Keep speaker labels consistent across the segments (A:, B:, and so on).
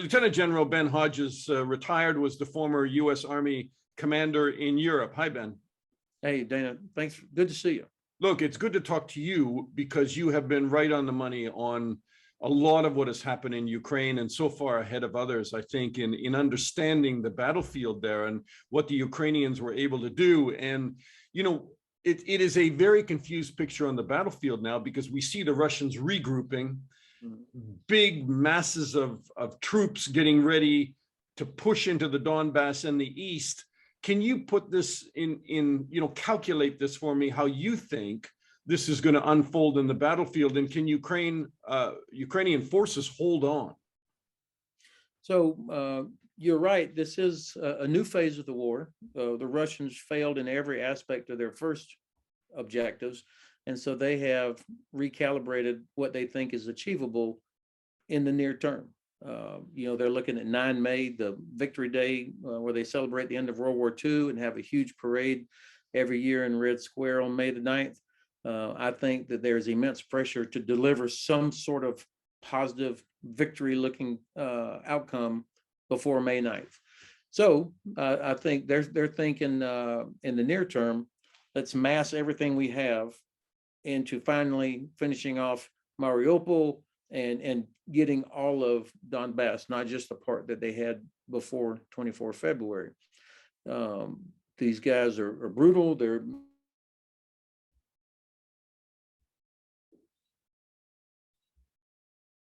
A: Lieutenant General Ben Hodges, retired, was the former U.S. Army commander in Europe. Hi, Ben.
B: Hey, Dana. Thanks. Good to see you.
A: Look, it's good to talk to you because you have been right on the money on a lot of what has happened in Ukraine, and so far ahead of others, I think, in understanding the battlefield there and what the Ukrainians were able to do. And, you know, it is a very confused picture on the battlefield now because we see the Russians regrouping, big masses of troops getting ready to push into the Donbass and the east. Can you put this in calculate this for me, how you think this is going to unfold in the battlefield, and can Ukrainian forces hold on?
B: So you're right. This is a new phase of the war. The Russians failed in every aspect of their first objectives, and so they have recalibrated what they think is achievable in the near term. They're looking at 9 May, the Victory Day, where they celebrate the end of World War II and have a huge parade every year in Red Square on May the 9th. I think that there's immense pressure to deliver some sort of positive victory-looking outcome before May 9th. So I think they're thinking in the near term, let's mass everything we have into finally finishing off Mariupol and getting all of Donbass, not just the part that they had before 24 February. These guys are brutal. They're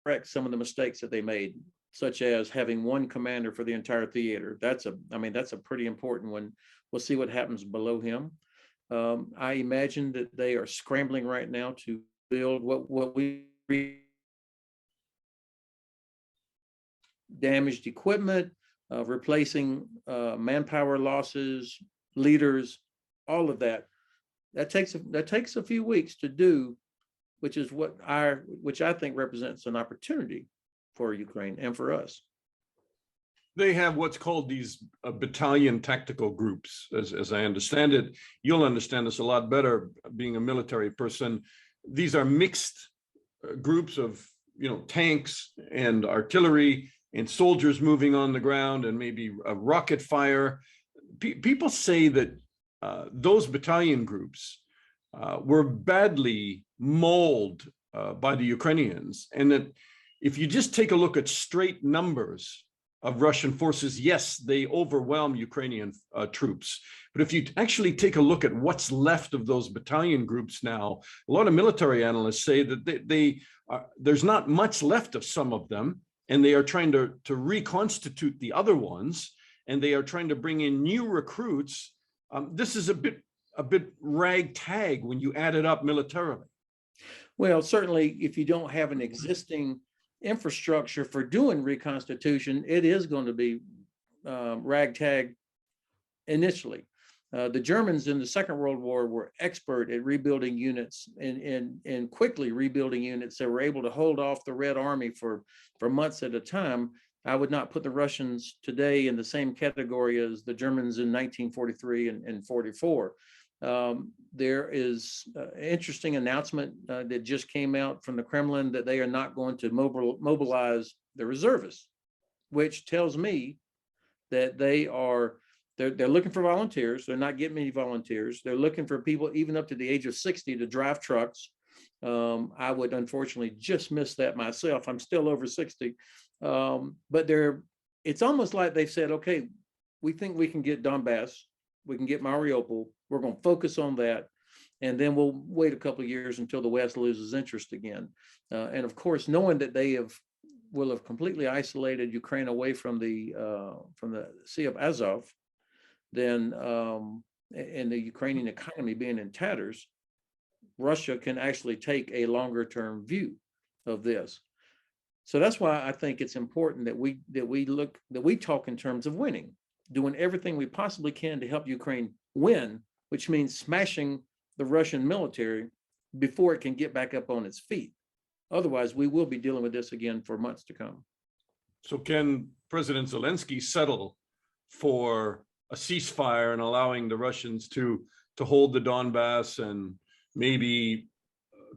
B: correct some of the mistakes that they made, such as having one commander for the entire theater. That's a pretty important one. We'll see what happens below him. I imagine that they are scrambling right now to build what we damaged equipment, replacing manpower losses, leaders, all of that. That takes a few weeks to do, which I think represents an opportunity for Ukraine and for us.
A: They have what's called these battalion tactical groups, as I understand it. You'll understand this a lot better, being a military person. These are mixed groups of tanks and artillery and soldiers moving on the ground and maybe a rocket fire. People say that those battalion groups were badly mauled by the Ukrainians, and that if you just take a look at straight numbers of Russian forces, yes, they overwhelm Ukrainian troops. But if you actually take a look at what's left of those battalion groups now, a lot of military analysts say that there's not much left of some of them, and they are trying to reconstitute the other ones, and they are trying to bring in new recruits. This is a bit ragtag when you add it up militarily.
B: Well, certainly, if you don't have an existing infrastructure for doing reconstitution, it is going to be ragtag initially. The Germans in the Second World War were expert at rebuilding units and quickly rebuilding units that were able to hold off the Red Army for months at a time. I would not put the Russians today in the same category as the Germans in 1943 and 44. There is an interesting announcement that just came out from the Kremlin that they are not going to mobilize the reservists, which tells me that they're looking for volunteers. They're not getting many volunteers. They're looking for people even up to the age of 60 to drive trucks. I would unfortunately just miss that myself. I'm still over 60. But it's almost like they've said, okay, we think we can get Donbass, we can get Mariupol, we're going to focus on that, and then we'll wait a couple of years until the West loses interest again. And of course, knowing that they will have completely isolated Ukraine away from the Sea of Azov, then and the Ukrainian economy being in tatters, Russia can actually take a longer term view of this. So that's why I think it's important that we talk in terms of winning, doing everything we possibly can to help Ukraine win, which means smashing the Russian military before it can get back up on its feet. Otherwise, we will be dealing with this again for months to come.
A: So can President Zelensky settle for a ceasefire and allowing the Russians to hold the Donbass and maybe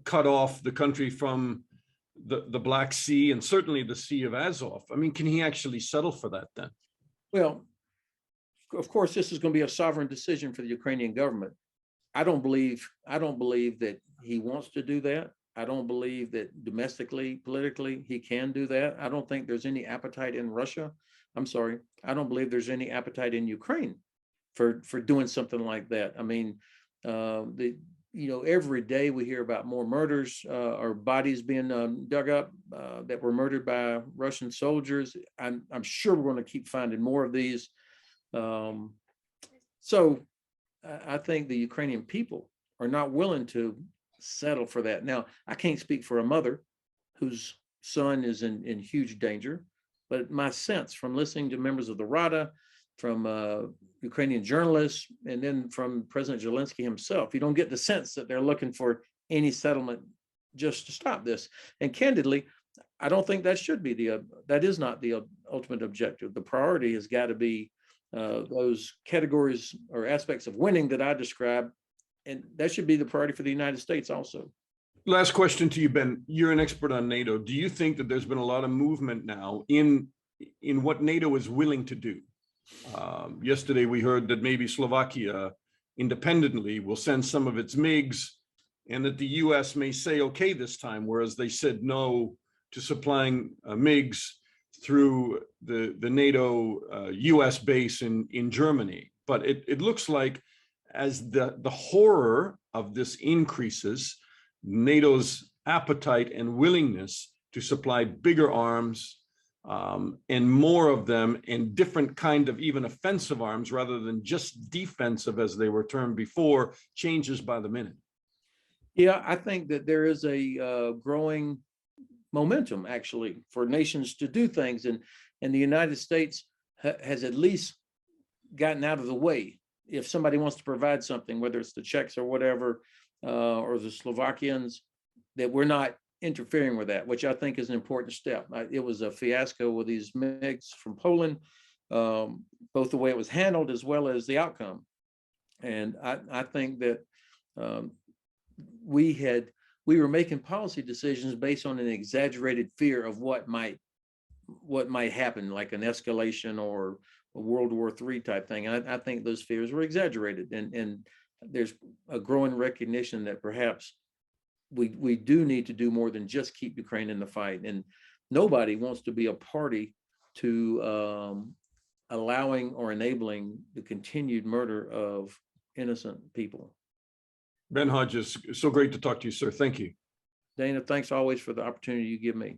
A: cut off the country from the Black Sea and certainly the Sea of Azov. I mean, can he actually settle for that then?
B: Well, of course, this is going to be a sovereign decision for the Ukrainian government. I don't believe that he wants to do that. I don't believe that domestically, politically, he can do that. I don't think there's any appetite in Russia. I'm sorry. I don't believe there's any appetite in Ukraine for doing something like that. I mean, every day we hear about more murders or bodies being dug up that were murdered by Russian soldiers. I'm sure we're going to keep finding more of these. So I think the Ukrainian people are not willing to settle for that. Now, I can't speak for a mother whose son is in huge danger, but my sense from listening to members of the Rada, from Ukrainian journalists, and then from President Zelensky himself, you don't get the sense that they're looking for any settlement just to stop this. And candidly, I don't think that should be that is not the ultimate objective. The priority has got to be those categories or aspects of winning that I described, and that should be the priority for the United States also.
A: Last question to you, Ben. You're an expert on NATO. Do you think that there's been a lot of movement now in what NATO is willing to do? Yesterday, we heard that maybe Slovakia independently will send some of its MiGs, and that the US may say okay this time, whereas they said no to supplying MiGs through the NATO US base in Germany. But it looks like as the horror of this increases, NATO's appetite and willingness to supply bigger arms and more of them and different kind of even offensive arms rather than just defensive as they were termed before changes by the minute.
B: Yeah, I think that there is a growing momentum actually for nations to do things, and the United States has at least gotten out of the way. If somebody wants to provide something, whether it's the Czechs or whatever, or the Slovakians, that we're not interfering with that, which I think is an important step. It was a fiasco with these MiGs from Poland, both the way it was handled as well as the outcome. And I think that we were making policy decisions based on an exaggerated fear of what might happen, like an escalation or a World War III type thing. And I think those fears were exaggerated, and there's a growing recognition that perhaps we do need to do more than just keep Ukraine in the fight. And nobody wants to be a party to allowing or enabling the continued murder of innocent people.
A: Ben Hodges, so great to talk to you, sir. Thank you.
B: Dana, thanks always for the opportunity you give me.